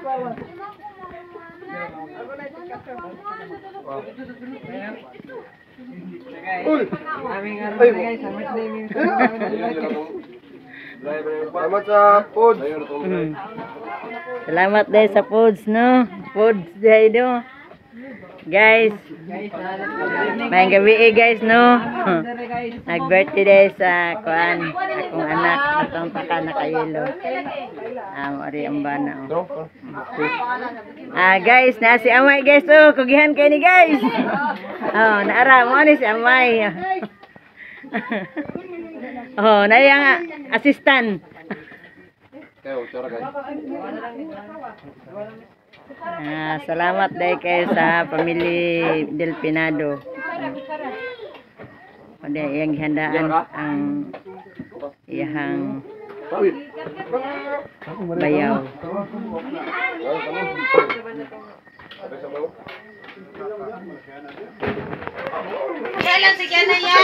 Salamat sa food. Salamat dahil sa foods, no? Foods dahil, no? Guys, may gabi guys, no? Nag-birthday dahil sa kuan, akong anak, atong taka na kayelo. Mari ang bana. Guys, na si Amay guys, oh, kugihan kayo ni guys. Oh, naara mo ni si Amay. Oh, na yang assistant. Salamat dahil kayo sa pamilya Del Pinado. Pada yang handaan ang iyang bayaw. Kailan si Kena ya?